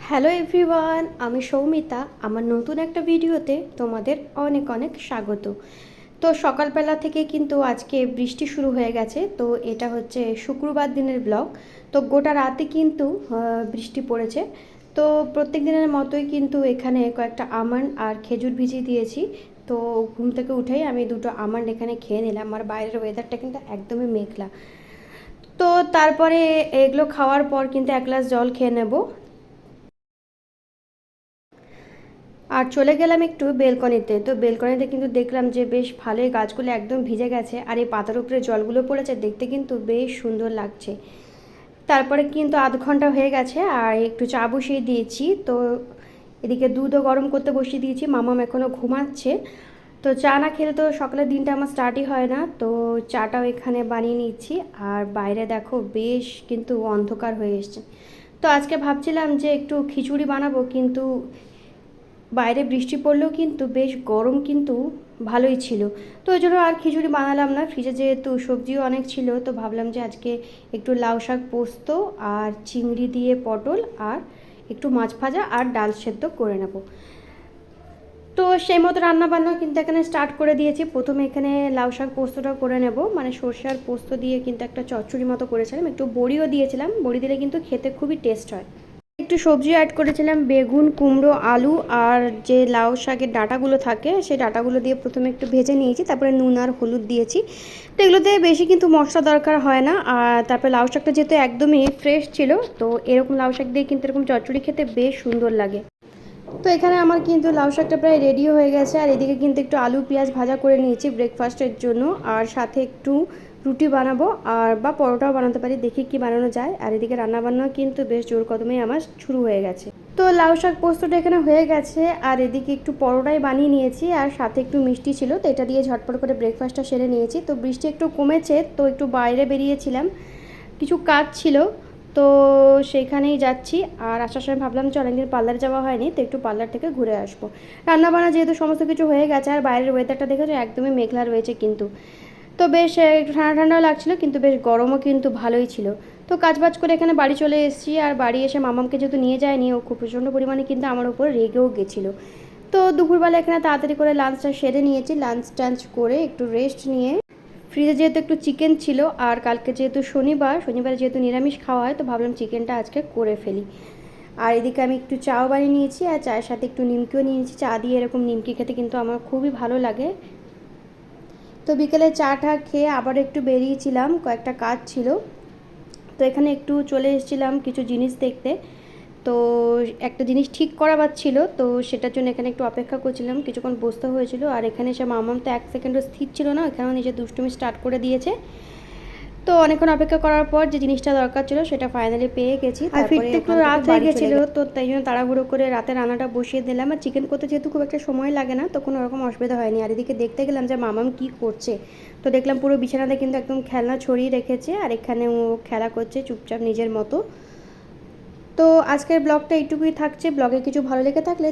Hello everyone, আমি সৌমিতা। আমার নতুন একটা ভিডিওতে তোমাদের অনেক অনেক স্বাগত। তো সকালবেলা থেকে কিন্তু আজকে বৃষ্টি শুরু হয়ে গেছে। তো এটা হচ্ছে শুক্রবার দিনের ব্লগ। তো গোটা রাতে কিন্তু বৃষ্টি পড়েছে। তো প্রত্যেক দিনের মতোই কিন্তু এখানে কয়েকটা আমন্ড আর খেজুর ভিজিয়ে দিয়েছি। তো ঘুম থেকে উঠেই আমি দুটো আমন্ড এখানে খেয়ে নিলাম। আর বাইরের ওয়েদারটা কিন্তু একদমই মেঘলা। তো তারপরে এগুলো খাওয়ার পর কিন্তু এক গ্লাস জল খেয়ে নেব। আর চলে গেলাম একটু বেলকনিতে। তো বেলকনিতে কিন্তু দেখলাম যে বেশ ভালোই গাছগুলো একদম ভিজে গেছে, আর এই পাতার উপরে জলগুলো পড়েছে, দেখতে কিন্তু বেশ সুন্দর লাগছে। তারপরে কিন্তু আধ ঘন্টা হয়ে গেছে আর একটু চা বসিয়ে দিয়েছি। তো এদিকে দুধও গরম করতে বসিয়ে দিয়েছি, মামাম এখনও ঘুমাচ্ছে। তো চা না খেলে তো সকালের দিনটা আমার স্টার্টই হয় না। তো চাটাও এখানে বানিয়ে নিচ্ছি। আর বাইরে দেখো বেশ কিন্তু অন্ধকার হয়ে এসছে। তো আজকে ভাবছিলাম যে একটু খিচুড়ি বানাবো, কিন্তু বাইরে বৃষ্টি পড়লেও কিন্তু বেশ গরম কিন্তু ভালোই ছিল। তো ওই জন্য আর খিচুড়ি বানালাম না। ফ্রিজে যেহেতু সবজিও অনেক ছিল, তো ভাবলাম যে আজকে একটু লাউ শাক পোস্ত আর চিংড়ি দিয়ে পটল আর একটু মাছ ভাজা আর ডাল সেদ্ধ করে নেব। তো সেই মতো রান্নাবান্না কিন্তু এখানে স্টার্ট করে দিয়েছি। প্রথমে এখানে লাউ শাক পোস্তটা করে নেব, মানে সর্ষে আর পোস্ত দিয়ে কিন্তু একটা চচ্চড়ি মতো করেছিলাম, একটু বড়িও দিয়েছিলাম। বড়ি দিলে কিন্তু খেতে খুবই টেস্ট হয়। একটু সবজি অ্যাড করেছিলাম, বেগুন, কুমড়ো, আলু আর যে লাউ শাকের ডাঁটাগুলো থাকে সেই ডাঁটাগুলো দিয়ে প্রথমে একটু ভেজে নিয়েছি। তারপরে নুন আর হলুদ দিয়েছি। তো এগুলোতে বেশি কিন্তু মশলা দরকার হয় না। আর তারপরে লাউ শাকটা যেহেতু একদমই ফ্রেশ ছিল, তো এরকম লাউ শাক দিয়ে কিন্তু এরকম চচ্চড়ি খেতে বেশ সুন্দর লাগে। তো এখানে আমার কিন্তু লাউ শাকটা প্রায় রেডিও হয়ে গেছে। আর এদিকে কিন্তু একটু আলু পেঁয়াজ ভাজা করে নিয়েছি ব্রেকফাস্টের জন্য। আর সাথে একটু রুটি বানাবো আর বা পরোটাও বানাতে পারি, দেখি কি বানানো যায়। আর এদিকে রান্নাবান্নাও কিন্তু বেশ জোর কদমেই আমার শুরু হয়ে গেছে। তো লাউ শাক পোস্তটা এখানে হয়ে গেছে। আর এদিকে একটু পরোটাই বানিয়ে নিয়েছি, আর সাথে একটু মিষ্টি ছিল, তো এটা দিয়ে ঝটপট করে ব্রেকফাস্টটা সেরে নিয়েছি। তো বৃষ্টি একটু কমেছে, তো একটু বাইরে বেরিয়েছিলাম, কিছু কাজ ছিল, তো সেইখানেই যাচ্ছি। আর আসার সময় ভাবলাম যে অনেকদিন পার্লার যাওয়া হয়নি, তো একটু পার্লার থেকে ঘুরে আসবো। রান্নাবান্না যেহেতু সমস্ত কিছু হয়ে গেছে, আর বাইরের ওয়েদারটা দেখেছো একদমই মেঘলা রয়েছে কিন্তু। তো বেশ একটু ঠান্ডা ঠান্ডাও লাগছিলো, কিন্তু বেশ গরমও কিন্তু ভালোই ছিল। তো কাজবাজ করে এখানে বাড়ি চলে এসেছি। আর বাড়ি এসে মামামকে যেহেতু নিয়ে যায়নি, ও খুব প্রচণ্ড পরিমাণে কিন্তু আমার উপর রেগেও গেছিলো। তো দুপুরবেলা এখানে তাড়াতাড়ি করে লাঞ্চটা সেরে নিয়েছি। লাঞ্চ টাঞ্চ করে একটু রেস্ট নিয়ে ফ্রিজে যেহেতু একটু চিকেন ছিল, আর কালকে যেহেতু শনিবার যেহেতু নিরামিষ খাওয়া হয়, তো ভাবলাম চিকেনটা আজকে করে ফেলি। আর এদিকে আমি একটু চাও বানিয়ে নিয়েছি, আর চায়ের সাথে একটু নিমকিও নিয়েছি। চা দিয়ে এরকম নিমকি খেতে কিন্তু আমার খুবই ভালো লাগে। তো বিকেলে চাটা খেয়ে আবার একটু বেরিয়েছিলাম, কয়েকটা কাজ ছিল। তো এখানে একটু চলে এসেছিলাম কিছু জিনিস দেখতে। তো একটা জিনিস ঠিক করাবার ছিল, তো সেটার জন্য এখানে একটু অপেক্ষা করছিলাম, কিছুক্ষণ বসতে হয়েছিল। আর এখানে এসে মামাম তো এক সেকেন্ডও স্থির ছিল না, এখানেও নিজের দুষ্টুমি স্টার্ট করে দিয়েছে। তো অনেকক্ষণ অপেক্ষা করার পর যে জিনিসটা দরকার ছিল সেটা ফাইনালি পেয়ে গেছি। আর ফিরতে একটু রাত হয়ে গেছিলো, তো তাই জন্য তাড়াহুড়ো করে রাতে রান্নাটা বসিয়ে দিলাম। আর চিকেন করতে যেহেতু খুব একটা সময় লাগে না, তো কোনো রকম অসুবিধা হয়নি। আর এদিকে দেখতে গেলাম যে মামাম কি করছে। তো দেখলাম পুরো বিছানাতে কিন্তু একদম খেলনা ছড়িয়ে রেখেছে, আর এখানে ও খেলা করছে চুপচাপ নিজের মতো। তো আজকের ব্লগটা এইটুকুই থাকছে। ব্লগে কিছু ভালো লেগে থাকলে